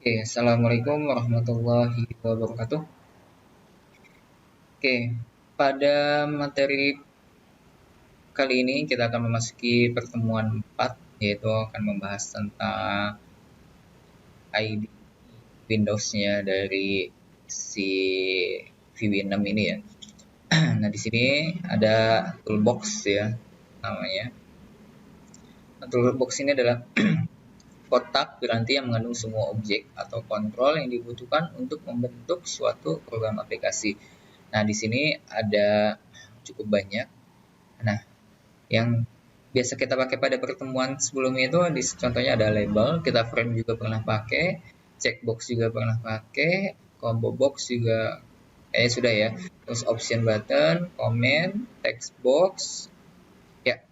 Oke, Assalamualaikum warahmatullahi wabarakatuh. Oke, pada materi kali ini kita akan memasuki pertemuan 4, yaitu akan membahas tentang ID Windows-nya dari si VB6 ini ya. Nah, di sini ada toolbox ya namanya. Nah, toolbox ini adalah kotak piranti yang mengandung semua objek atau kontrol yang dibutuhkan untuk membentuk suatu program aplikasi. Nah, di sini ada cukup banyak. Nah, yang biasa kita pakai pada pertemuan sebelumnya itu contohnya ada label, kita frame juga pernah pakai, checkbox juga pernah pakai, combo box juga sudah ya. Terus option button, comment, text box, ya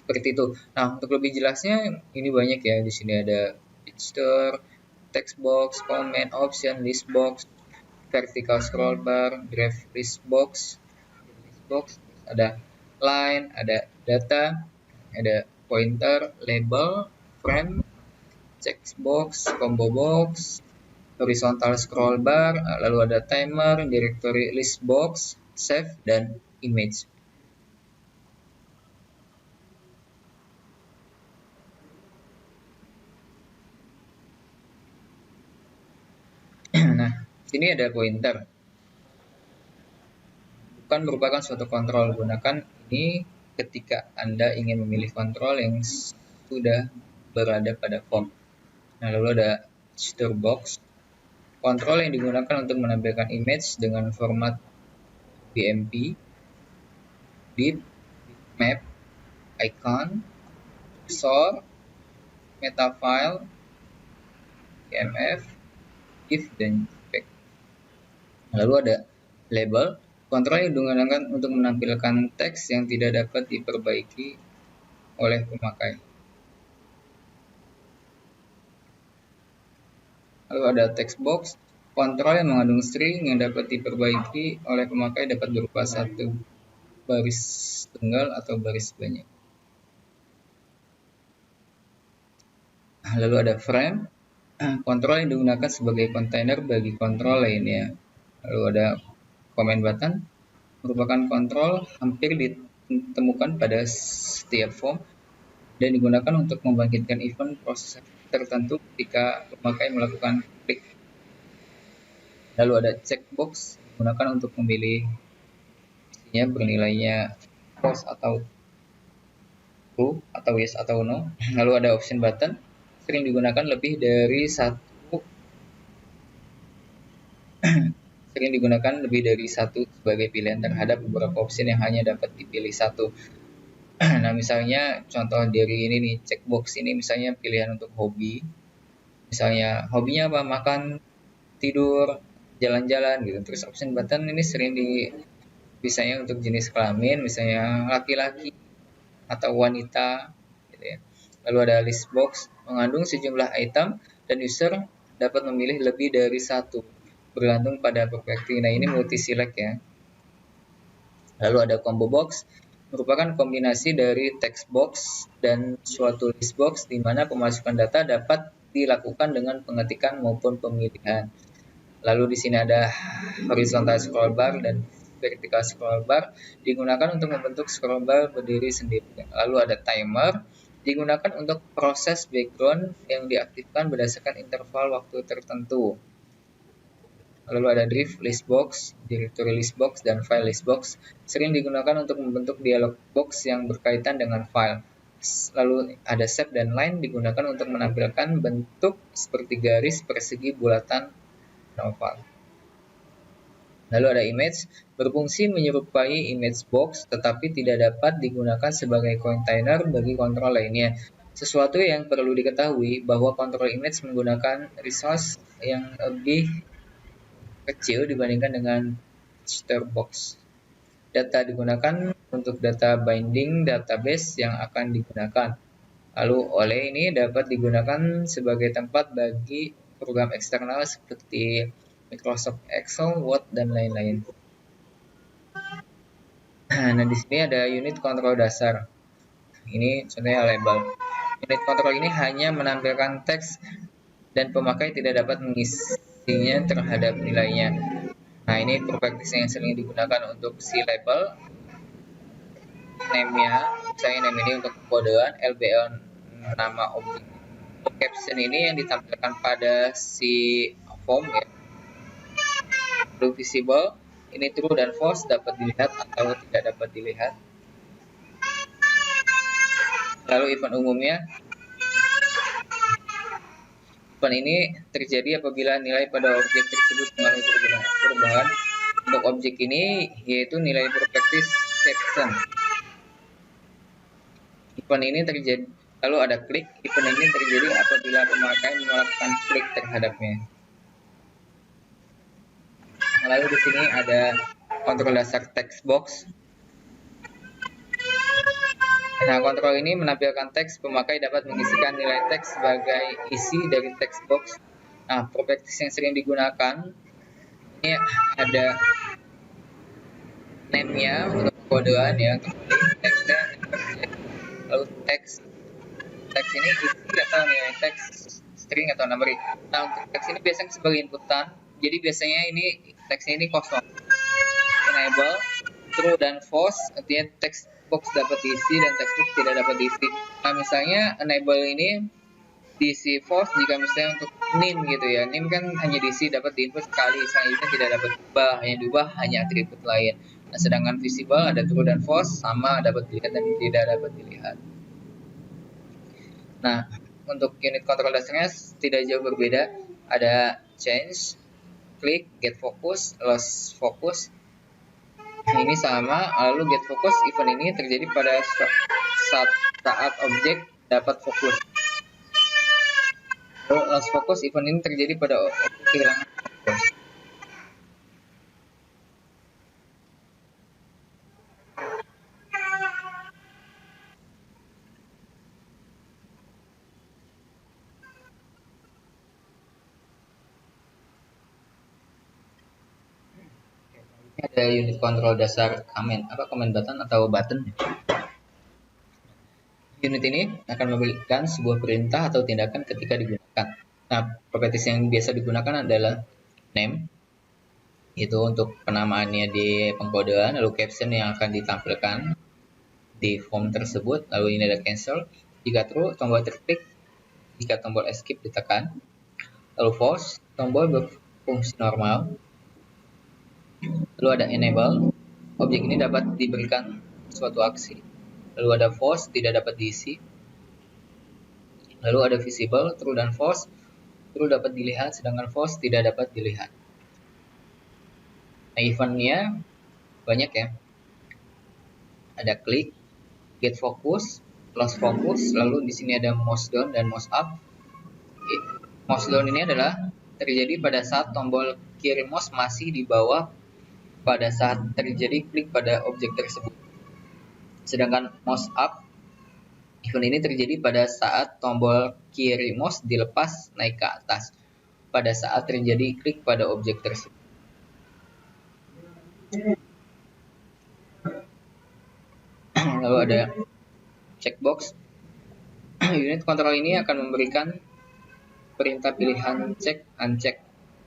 seperti itu. Nah, untuk lebih jelasnya ini banyak ya. Di sini ada picture, text box, comment, option, list box, vertical scroll bar, graph list box, ada line, ada data, ada pointer, label, frame, checkbox, combo box, horizontal scroll bar, lalu ada timer, directory list box, save, dan image. Nah, sini ada pointer. Bukan merupakan suatu kontrol. Gunakan ini ketika Anda ingin memilih kontrol yang sudah berada pada form. Nah, lalu ada gesture box. Kontrol yang digunakan untuk menampilkan image dengan format BMP, bit, map, icon, cursor, metafile, EMF, GIF, dan JPEG. Lalu ada label. Kontrol yang digunakan untuk menampilkan teks yang tidak dapat diperbaiki oleh pemakai. Lalu ada text box. Kontrol yang mengandung string yang dapat diperbaiki oleh pemakai dapat berupa satu baris tunggal atau baris banyak. Lalu ada frame. Kontrol yang digunakan sebagai kontainer bagi kontrol lainnya. Lalu ada comment button. Merupakan kontrol hampir ditemukan pada setiap form dan digunakan untuk membangkitkan event proses tertentu ketika pemakai melakukan klik. Lalu ada checkbox digunakan untuk memilih isinya bernilainya false atau true atau yes atau no. Lalu ada option button, sering digunakan lebih dari satu sebagai pilihan terhadap beberapa option yang hanya dapat dipilih satu. Nah, misalnya contoh dari ini nih, checkbox ini misalnya pilihan untuk hobi. Misalnya hobinya apa? Makan, tidur, jalan-jalan gitu. Terus option button ini sering misalnya untuk jenis kelamin, misalnya laki-laki atau wanita gitu ya. Lalu ada list box mengandung sejumlah item dan user dapat memilih lebih dari satu bergantung pada perspektif. Nah, ini multi select ya. Lalu ada combo box merupakan kombinasi dari text box dan suatu list box di mana pemasukan data dapat dilakukan dengan pengetikan maupun pemilihan. Lalu di sini ada horizontal scroll bar dan vertical scroll bar digunakan untuk membentuk scroll bar berdiri sendiri. Lalu ada timer digunakan untuk proses background yang diaktifkan berdasarkan interval waktu tertentu. Lalu ada drift list box, directory list box, dan file list box sering digunakan untuk membentuk dialog box yang berkaitan dengan file. Lalu ada save dan line digunakan untuk menampilkan bentuk seperti garis, persegi, bulatan, oval. Lalu ada image, berfungsi menyerupai image box tetapi tidak dapat digunakan sebagai kontainer bagi kontrol lainnya. Sesuatu yang perlu diketahui bahwa kontrol image menggunakan resource yang lebih kecil dibandingkan dengan gesture box. Data digunakan untuk data binding database yang akan digunakan. Lalu oleh ini dapat digunakan sebagai tempat bagi program eksternal seperti Microsoft Excel, Word, dan lain-lain. Nah, di sini ada unit kontrol dasar. Ini contohnya label. Unit kontrol ini hanya menampilkan teks dan pemakai tidak dapat mengisinya terhadap nilainya. Nah, ini properties yang sering digunakan untuk si label, name-nya, misalnya name ini untuk kodean, LBL nama objek. Caption ini yang ditampilkan pada si form ya. Lalu visible, ini true dan false, dapat dilihat atau tidak dapat dilihat. Lalu event umumnya, event ini terjadi apabila nilai pada objek tersebut mengalami perubahan. Untuk objek ini yaitu nilai properties caption. Event ini terjadi, lalu ada klik. Event ini terjadi apabila pemakai melakukan klik terhadapnya. Lalu di sini ada kontrol dasar text box. Nah, kontrol ini menampilkan teks, pemakai dapat mengisikan nilai teks sebagai isi dari text box. Nah, properties yang sering digunakan ini ada name-nya untuk kodean ya, kemudian teksnya, lalu teks ini isi atau nilai teks, string atau numeric. Nah, untuk teks ini biasanya sebagai inputan, jadi biasanya ini teksnya ini kosong. Enable true dan false, artinya text box dapat diisi dan text box tidak dapat diisi. Nah, misalnya enable ini diisi false jika misalnya untuk nim gitu ya, nim kan hanya diisi dapat diinput sekali, selanjutnya tidak dapat diubah, yang diubah hanya atribut lain. Nah, sedangkan visible ada true dan false, sama dapat dilihat dan tidak dapat dilihat. Nah, untuk unit kontrol dasarnya tidak jauh berbeda, ada change, click, get focus, loss focus. Nah, ini sama, lalu get focus event ini terjadi pada saat objek dapat fokus. Lalu loss focus event ini terjadi pada objek kehilangan fokus. Ada unit kontrol dasar comment, comment button atau button. Unit ini akan memberikan sebuah perintah atau tindakan ketika digunakan. Nah, properties yang biasa digunakan adalah name, itu untuk penamaannya di pengkodean, lalu caption yang akan ditampilkan di form tersebut, lalu ini ada cancel. Jika true, tombol terklik, jika tombol escape ditekan. Lalu false, tombol berfungsi normal. Lalu ada enable, objek ini dapat diberikan suatu aksi. Lalu ada false, tidak dapat diisi. Lalu ada visible, true dan false. True dapat dilihat, sedangkan false tidak dapat dilihat. Nah, eventnya banyak ya. Ada klik, get focus, loss focus, lalu di sini ada mouse down dan mouse up. Mouse down ini adalah terjadi pada saat tombol kiri mouse masih di bawah pada saat terjadi klik pada objek tersebut. Sedangkan mouse up event ini terjadi pada saat tombol kiri mouse dilepas naik ke atas pada saat terjadi klik pada objek tersebut. Lalu ada checkbox. Unit kontrol ini akan memberikan perintah pilihan check uncheck.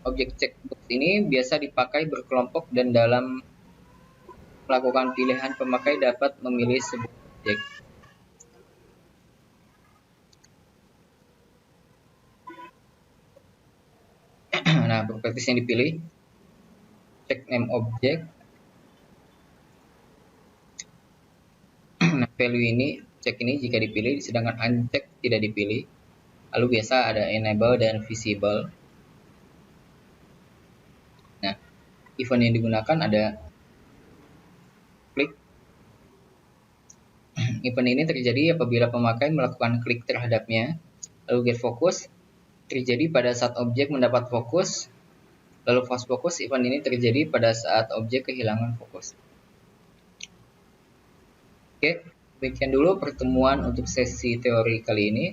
Objek checkbox ini biasa dipakai berkelompok dan dalam melakukan pilihan pemakai dapat memilih sebuah objek. Nah, properties yang dipilih, check name object. Nah, value ini, check ini jika dipilih, sedangkan uncheck tidak dipilih. Lalu biasa ada enable dan visible. Nah, event yang digunakan ada klik. Event ini terjadi apabila pemakai melakukan klik terhadapnya. Lalu get focus terjadi pada saat objek mendapat fokus. Lalu false focus event ini terjadi pada saat objek kehilangan fokus. Oke, demikian dulu pertemuan untuk sesi teori kali ini.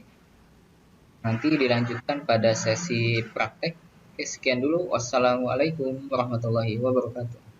Nanti dilanjutkan pada sesi praktek. Oke, sekian dulu. Wassalamualaikum warahmatullahi wabarakatuh.